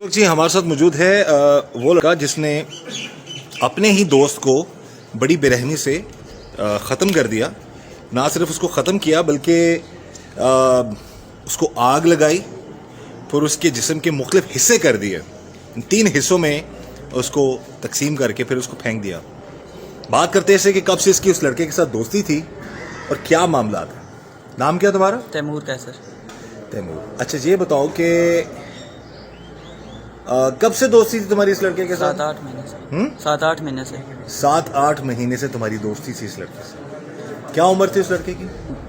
جی ہمارے ساتھ موجود ہے وہ لڑکا جس نے اپنے ہی دوست کو بڑی برہمی سے ختم کر دیا. نہ صرف اس کو ختم کیا بلکہ اس کو آگ لگائی، پھر اس کے جسم کے مختلف حصے کر دیے. 3 حصوں میں اس کو تقسیم کر کے پھر اس کو پھینک دیا. بات کرتے ہیں کہ کب سے اس کی اس لڑکے کے ساتھ دوستی تھی اور کیا معاملات ہیں. نام کیا تمہارا؟ تیمور کیسر. تیمور. اچھا یہ بتاؤ کہ کب سے دوستی تھی تمہاری اس لڑکے کے ساتھ؟ 7-8 مہینے سے. 7-8 مہینے سے. 7-8 مہینے سے تمہاری دوستی تھی اس لڑکے سے. کیا عمر تھی اس لڑکے کی؟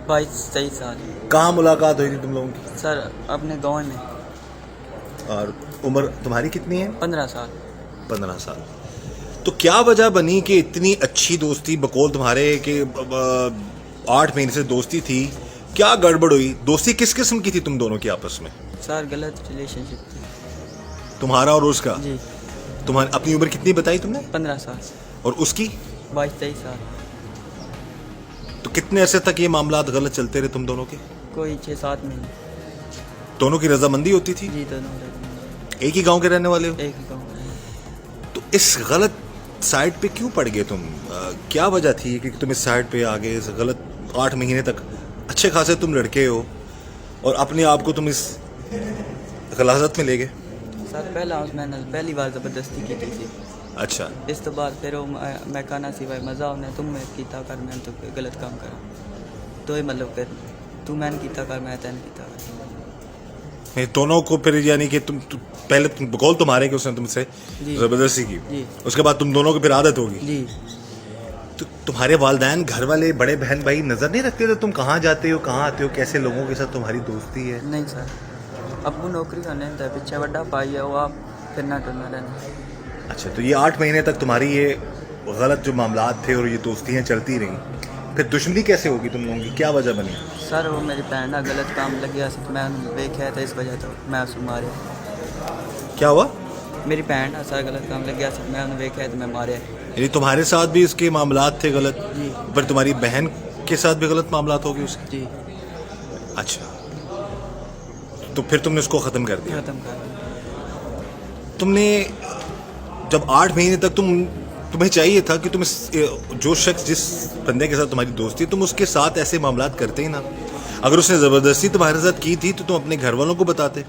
22-23 سال. کہاں ملاقات ہوئی تھی تم لوگوں کی؟ سر اپنے گاؤں میں. اور عمر تمہاری کتنی ہے؟ 15 سال. 15 سال. تو کیا وجہ بنی کہ اتنی اچھی دوستی بقول تمہارے کہ 8 مہینے سے دوستی تھی، کیا گڑبڑ ہوئی؟ دوستی کس قسم کی تھی تم دونوں کی آپس میں؟ سر غلط ریلیشن شپ تھی. تمہارا اور اس کا؟ جی. تمہاری اپنی عمر کتنی بتائی تم نے؟ 15 سال. اور اس کی؟ 22-23 سال. تو کتنے عرصے تک یہ معاملات غلط چلتے رہے تم دونوں کے؟ کوئی 6-7 مہینے. دونوں کی رضامندی ہوتی تھی؟ جی دونوں ایک ہی گاؤں کے رہنے والے ہو؟ ایک ہی گاؤں میں. تو اس غلط سائٹ پہ کیوں پڑ گئے تم؟ کیا وجہ تھی کہ تم اس سائٹ پہ آگے اس غلط 8 مہینے تک اچھے خاصے تم لڑکے ہو اور اپنے آپ کو تم اس غلاظت میں لے گئے؟ سر میں نے پہلی بار زبردستی کی تھی. اچھا. اس تو بعد پھر میں کہنا سی بھائی مزہ ہونا تم میں کیتا کر میں تو غلط کام کرا تو یہ مطلب پھر تو میں نے کیتا کر میں تین کیتا کر. دونوں کو پھر یعنی کہ تم پہلے بقول تمہارے کہ اس نے تم سے جی. زبردستی کی. جی. اس کے بعد تم دونوں کو پھر عادت ہوگی. جی. تو تمہارے والدین گھر والے بڑے بہن بھائی نظر نہیں رکھتے تھے تم کہاں جاتے ہو کہاں آتے ہو کیسے لوگوں کے ساتھ تمہاری دوستی ہے؟ نہیں سر ابو نوکری کرنے تھا پیچھے بڑا پائی ہے وہ آپ پھرنا ٹرنا رہنا. اچھا. تو یہ 8 مہینے تک تمہاری یہ غلط جو معاملات تھے اور یہ دوستیاں چلتی رہیں، پھر دشمنی کیسے ہوگی تم لوگوں کی؟ کیا وجہ بنی؟ سر وہ میری بہن نہ غلط کام لگیا سی میں دیکھا تھا اس وجہ تو میں اس کو ماریا. کیا ہوا؟ میری بہن نہ سر غلط کام لگیا سی میں انہیں دیکھا تو میں ماریا. یعنی تمہارے ساتھ بھی اس کے معاملات تھے غلط؟ جی. پر تمہاری بہن کے ساتھ بھی غلط معاملات ہو گئے اس کے؟ جی. اچھا. تو پھر تم نے اس کو ختم کر دیا. ختم کر دیا. تم نے جب 8 مہینے تک تمہیں چاہیے تھا کہ تم جو شخص جس بندے کے ساتھ تمہاری دوستی تم اس کے ساتھ ایسے معاملات کرتے ہی نا. اگر اس نے زبردستی تمہارے ساتھ کی تھی تو تم اپنے گھر والوں کو بتاتے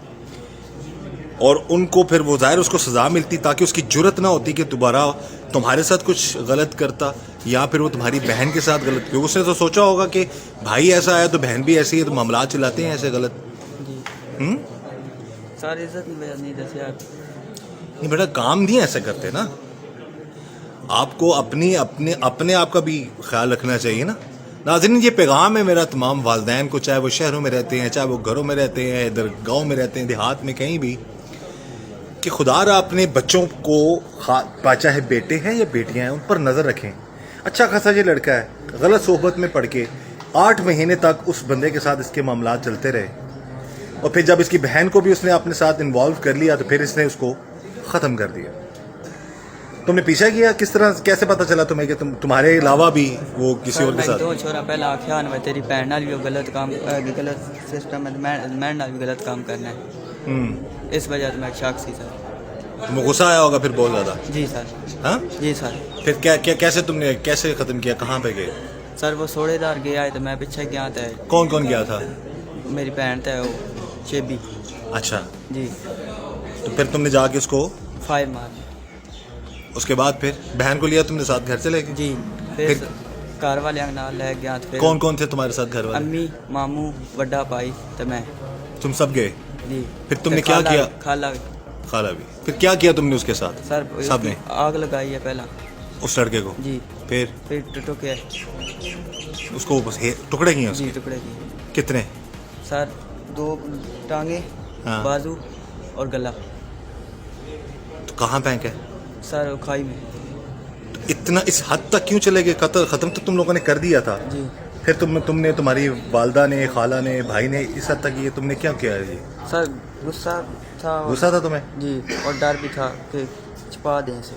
اور ان کو پھر وہ ظاہر اس کو سزا ملتی تاکہ اس کی جرت نہ ہوتی کہ دوبارہ تمہارے ساتھ کچھ غلط کرتا یا پھر وہ تمہاری بہن کے ساتھ غلط. کیونکہ اس نے تو سوچا ہوگا کہ بھائی ایسا ہے تو بہن بھی ایسی ہے تو معاملات چلاتے ہیں ایسے غلط. جی. سر عزت نہیں دسیا. نہیں بیٹا کام نہیں ایسا کرتے نا. آپ کو اپنے آپ کا بھی خیال رکھنا چاہیے نا. ناظرین یہ پیغام ہے میرا تمام والدین کو، چاہے وہ شہروں میں رہتے ہیں چاہے وہ گھروں میں رہتے ہیں ادھر گاؤں میں رہتے ہیں دیہات میں کہیں بھی، کہ خدا را اپنے بچوں کو چاہے بیٹے ہیں یا بیٹیاں ہیں ان پر نظر رکھیں. اچھا خاصا یہ لڑکا ہے غلط صحبت میں پڑھ کے 8 مہینے تک اس بندے کے ساتھ اس کے معاملات چلتے رہے اور پھر جب اس کی بہن کو بھی اس نے اپنے ساتھ انوالو کر لیا تو پھر اس نے اس کو ختم کر دیا. تم نے پیچھا کیا کس طرح کیسے پتا چلا تمہیں کہ تمہارے علاوہ بھی وہ کسی اور کے ساتھ؟ دو چھوڑا پہلا آخیا میں تیری بہن نال بھی غلط کام غلط سسٹم ہے میں نال بھی غلط کام کرنا ہے. اس وجہ سے میں شاک سی سر. تمہیں غصہ آیا ہوگا پھر بہت زیادہ؟ جی سر. ہاں جی سر. پھر کیا کیسے تم نے کیسے ختم کیا؟ کہاں پہ گئے؟ سر وہ سوڑے دار گیا ہے تو میں پیچھے گیا تھا. کون کون گیا تھا؟ میری بہن تھا وہ شیبی. اچھا. جی. تو پھر تم نے جا کے اس کو فائر مار. اس کے بعد پھر بہن کو لیا تم نے ساتھ گھر چلے گئے؟ جی. پھر گھر والے نال لے گیا. کون کون تھے تمہارے ساتھ گھر والے؟ امی ماموں بڑا بھائی تو میں. تم سب گئے؟ جی. پھر تم نے کیا کیا؟ خالہ بھی. پھر کیا کیا تم نے اس کے ساتھ؟ سر سب نے آگ لگائی ہے پہلا اس لڑکے کو. جی. پھر ٹوٹے اس کو ٹکڑے کیے؟ جی ٹکڑے کیے. کتنے؟ سر 2 ٹانگیں بازو اور گلا. تو کہاں پھینکے؟ سر کھائی میں. اتنا اس حد تک کیوں چلے گئے؟ قتل ختم تو تم لوگوں نے کر دیا تھا. جی. پھر تم نے تمہاری والدہ نے خالہ نے بھائی نے اس حد تک یہ تم نے کیا کیا ہے؟ سر غصہ تھا تمہیں؟ جی. اور ڈر بھی تھا کہ چھپا دیں اسے.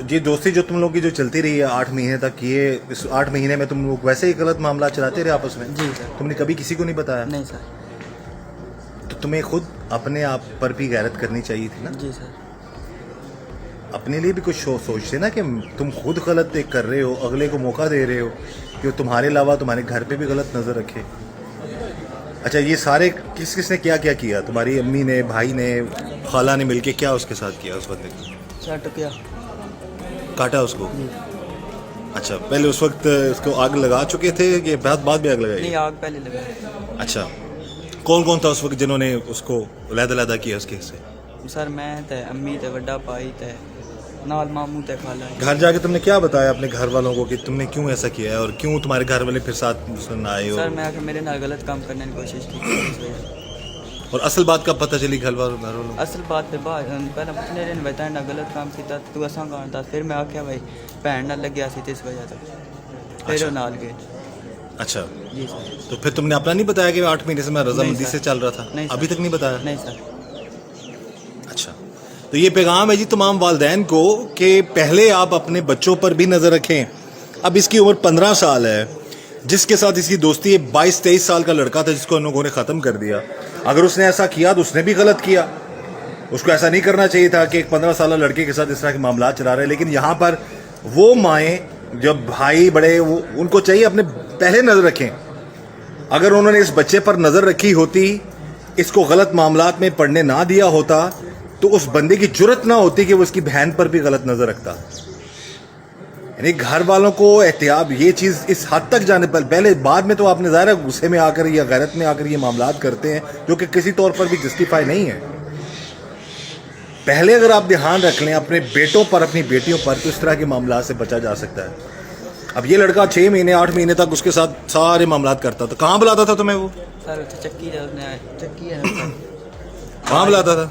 یہ دوستی جو تم لوگوں کی جو چلتی رہی ہے 8 مہینے تک، یہ اس 8 مہینے میں تم لوگ ویسے ہی غلط معاملات چلاتے رہے آپس میں؟ جی سر. تم نے کبھی کسی کو نہیں بتایا؟ نہیں سر. تو تمہیں خود اپنے آپ پر بھی غیرت کرنی چاہیے تھی نا. جی سر. اپنے لیے بھی کچھ سوچتے نا کہ تم خود غلط کر رہے ہو, اگلے کو موقع دے رہے ہو کہ وہ تمہارے علاوہ تمہارے گھر پہ بھی غلط نظر رکھے. اچھا یہ سارے کس نے کیا تمہاری امی نے, بھائی نے, خالہ نے مل کے کیا اس کے ساتھ کیا اس بندے کو؟ سر کیا کاٹا اس کو. اچھا پہلے اس وقت اس کو آگ لگا چکے تھے کہ بعد بھی آگ لگائی؟ نہیں, آگ پہلے لگا. اچھا کون تھا اس وقت جنہوں نے اس کو علیحدہ کیا اس کے حصے؟ سر میں تے, امی تے, وڈا بھائی تے, نال ماموں تے, خالہ. گھر جا کے تم نے کیا بتایا اپنے گھر والوں کو کہ تم نے کیوں ایسا کیا ہے اور کیوں تمہارے گھر والے پھر ساتھ نہ آئے؟ سر میں میرے نال غلط کام کرنے کی کوشش کی اس وجہ. اور اصل بات کب پتہ چلی گھر والوں؟ اصل بات پہ پہلے پوچھنے رہے بتا نہ غلط کام کیتا تو اساں کہتا, پھر میں آخیا بھائی بھن نہ لگیا سی تے اس وجہ تک پھر وہ نال گئے. اچھا جی سر. تو پھر تم نے اپنا نہیں بتایا کہ 8 مہینے سے میں رضامندی نہیں سر. سے چل رہا تھا؟ نہیں سر. ابھی تک نہیں بتایا؟ نہیں سر. اچھا تو یہ پیغام ہے جی تمام والدین کو کہ پہلے آپ اپنے بچوں پر بھی نظر رکھیں. اب اس کی عمر 15 سال ہے, جس کے ساتھ اس کی دوستی 22-23 سال کا لڑکا تھا جس کو ان لوگوں نے ختم کر دیا. اگر اس نے ایسا کیا تو اس نے بھی غلط کیا, اس کو ایسا نہیں کرنا چاہیے تھا کہ ایک 15 سالہ لڑکے کے ساتھ اس طرح کے معاملات چلا رہے. لیکن یہاں پر وہ مائیں جب بھائی بڑے ان کو چاہیے اپنے پہلے نظر رکھیں. اگر انہوں نے اس بچے پر نظر رکھی ہوتی, اس کو غلط معاملات میں پڑنے نہ دیا ہوتا, تو اس بندے کی جرت نہ ہوتی کہ وہ اس کی بہن پر بھی غلط نظر رکھتا. یعنی گھر والوں کو احتیاط, یہ چیز اس حد تک جانے پر پہلے, بعد میں تو آپ نے ظاہر ہے غصے میں آ کر یا غیرت میں آ کر یہ معاملات کرتے ہیں جو کہ کسی طور پر بھی جسٹیفائی نہیں ہے. پہلے اگر آپ دھیان رکھ لیں اپنے بیٹوں پر, اپنی بیٹیوں پر, تو اس طرح کے معاملات سے بچا جا سکتا ہے. اب یہ لڑکا 6 مہینے 8 مہینے تک اس کے ساتھ سارے معاملات کرتا تھا. کہاں بلاتا تھا تمہیں وہ؟ سر چکی ہے کہاں بلاتا تھا؟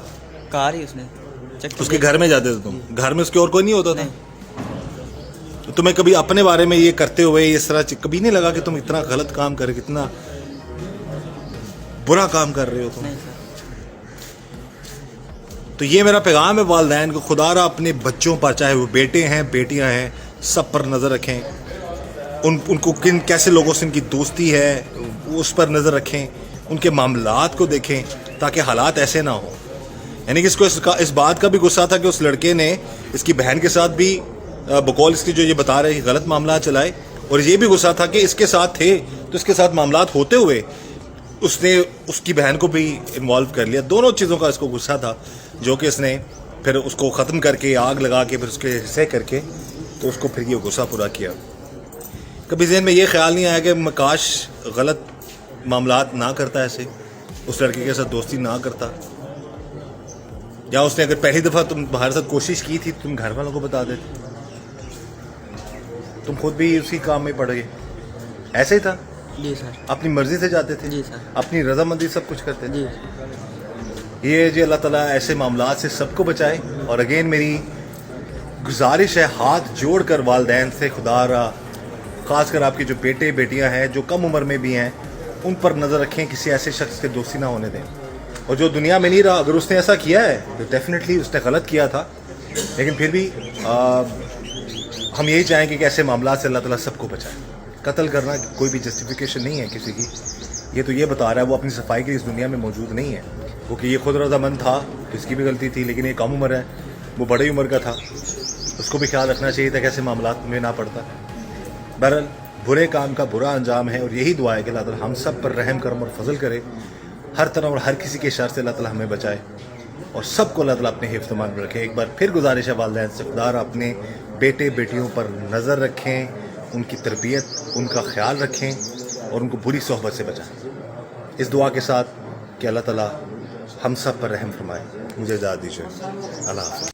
کار ہی اس نے چکی. اس کے گھر میں جاتے تھے تم؟ گھر میں اس کے اور کوئی نہیں ہوتا تھا؟ تو تمہیں کبھی اپنے بارے میں یہ کرتے ہوئے اس طرح کبھی نہیں لگا کہ تم اتنا غلط کام کر, کتنا برا کام کر رہے ہو تم؟ نہیں سر. تو یہ میرا پیغام ہے والدین کو, خدا را اپنے بچوں پر, چاہے وہ بیٹے ہیں بیٹیاں ہیں, سب پر نظر رکھیں. ان کو کیسے لوگوں سے ان کی دوستی ہے اس پر نظر رکھیں, ان کے معاملات کو دیکھیں تاکہ حالات ایسے نہ ہوں. یعنی کہ اس کو اس بات کا بھی غصہ تھا کہ اس لڑکے نے اس کی بہن کے ساتھ بھی بقول اس کی جو یہ بتا رہے غلط معاملات چلائے, اور یہ بھی غصہ تھا کہ اس کے ساتھ تھے تو اس کے ساتھ معاملات ہوتے ہوئے اس نے اس کی بہن کو بھی انوالو کر لیا. دونوں چیزوں کا اس کو غصہ تھا جو کہ اس نے پھر اس کو ختم کر کے, آگ لگا کے, پھر اس کے حصے کر کے, تو اس کو پھر یہ غصہ پورا کیا. کبھی ذہن میں یہ خیال نہیں آیا کہ میں کاش غلط معاملات نہ کرتا, ایسے اس لڑکے کے ساتھ دوستی نہ کرتا, یا اس نے اگر پہلی دفعہ تمہارے ساتھ کوشش کی تھی تم گھر والوں کو بتا دیتے, تم خود بھی اسی کام میں پڑ گئے. ایسے ہی تھا؟ جی سر. اپنی مرضی سے جاتے تھے؟ جی سر. اپنی رضامندی سب کچھ کرتے تھے؟ جی. یہ جی اللہ تعالیٰ ایسے معاملات سے سب کو بچائے. اور اگین میری گزارش ہے ہاتھ جوڑ کر والدین سے, خدا را خاص کر آپ کے جو بیٹے بیٹیاں ہیں جو کم عمر میں بھی ہیں, ان پر نظر رکھیں, کسی ایسے شخص کے دوستی نہ ہونے دیں. اور جو دنیا میں نہیں رہا, اگر اس نے ایسا کیا ہے تو ڈیفینیٹلی اس نے غلط کیا تھا, لیکن پھر بھی ہم یہی چاہیں کہ ایسے معاملات سے اللہ تعالیٰ سب کو بچائے. قتل کرنا کوئی بھی جسٹیفیکیشن نہیں ہے کسی کی. یہ تو یہ بتا رہا ہے وہ اپنی صفائی کے اس دنیا میں موجود نہیں ہے, کیونکہ یہ خود رضامند تھا تو اس کی بھی غلطی تھی, لیکن یہ کم عمر ہے, وہ بڑی عمر کا تھا, اس کو بھی خیال رکھنا چاہیے تھا کہ ایسے معاملات میں نہ پڑتا. بہرحال برے کام کا برا انجام ہے, اور یہی دعا ہے کہ اللہ تعالیٰ ہم سب پر رحم کرم اور فضل کرے, ہر طرح اور ہر کسی کے شر سے اللہ تعالیٰ ہمیں بچائے, اور سب کو اللہ تعالیٰ اپنے حفظ امان میں رکھے. ایک بار پھر گزارش ہے والدین سے, خدا را اپنے بیٹے بیٹیوں پر نظر رکھیں, ان کی تربیت, ان کا خیال رکھیں, اور ان کو بری صحبت سے بچائیں. اس دعا کے ساتھ کہ اللہ تعالیٰ ہم سب پر رحم فرمائے. مجھے اجازت دیجیے. اللہ حافظ.